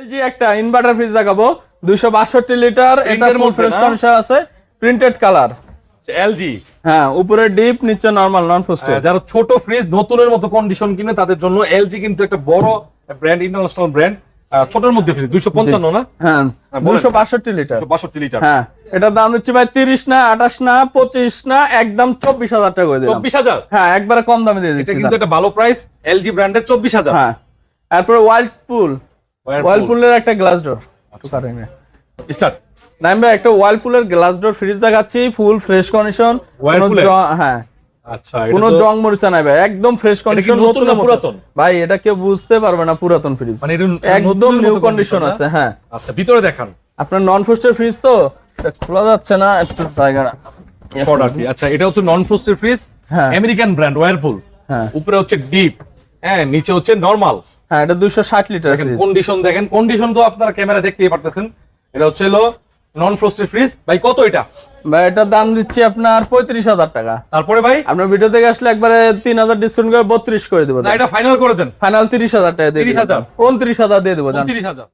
LG একটা inverter fridge দেখাবো 262 litre, এটা ফুল ফ্রেশ কন্ডিশন আছে, প্রিন্টেড কালার। এলজি, হ্যাঁ, উপরে ডিপ নিচে নরমাল নন ফ্রস্টেড। যারা ছোট ফ্রিজ নতুনের মতো কন্ডিশন কিনে তাদের জন্য এলজি কিন্তু একটা বড় ব্র্যান্ড, ইন্টারন্যাশনাল ব্র্যান্ড। ছোটর মধ্যে ফ্রিজ 255 না? হ্যাঁ 262 লিটার। 262 লিটার। হ্যাঁ, এটার দাম হচ্ছে ভাই 30 না 28 না 25 না, একদম 24,000 টাকা করে দিলাম। 24,000? হ্যাঁ, একবারে কম দামে দিয়ে এটা দিচ্ছি। কিন্তু একটা ভালো প্রাইস, এলজি ব্র্যান্ডের 24,000। হ্যাঁ, তারপরে ওয়ার্লপুলের একটা গ্লাস ডোর। স্টার্ট। নাইম ভাই, একটা ওয়ার্লপুলের গ্লাস ডোর ফ্রিজ দেখাচ্ছি, ফুল ফ্রেশ কন্ডিশন। হ্যাঁ, আচ্ছা, কোনো জং মরিচা নাই ভাই, একদম ফ্রেশ কন্ডিশন। নতুন না পুরাতন? ভাই এটা কেউ বুঝতে পারবে না পুরাতন ফ্রিজ, মানে একদম নিউ কন্ডিশন আছে। হ্যাঁ, আচ্ছা, ভিতরে দেখান। আপনার নন ফ্রস্টেড ফ্রিজ তো এটা খোলা যাচ্ছে না, একটু জায়গা। আচ্ছা, এটা হচ্ছে নন ফ্রস্টেড ফ্রিজ, হ্যাঁ, আমেরিকান ব্র্যান্ড ওয়ারপুল। হ্যাঁ, উপরে হচ্ছে ডিপ, হ্যাঁ, নিচে হচ্ছে নরমাল। হ্যাঁ, এটা 260 লিটার ফ্রিজ। কন্ডিশন দেখেন, কন্ডিশন তো আপনারা ক্যামেরা দেখতেই পারতেছেন। এটা হচ্ছে নন ফ্রস্টেড ফ্রিজ। ভাই কত এটা? ভাই এটার দাম দিচ্ছি আপনার 35,000 টাকা। তারপরে ভাই আপনার ভিডিও থেকে আসলে একবারে 3,000 ডিসকাউন্ট করে 32 করে দেবো। না, এটা ফাইনাল করে দেন। ফাইনাল 30,000 টাকা দিয়ে 30,000? 29,000 দিয়ে দেবো। 29,000।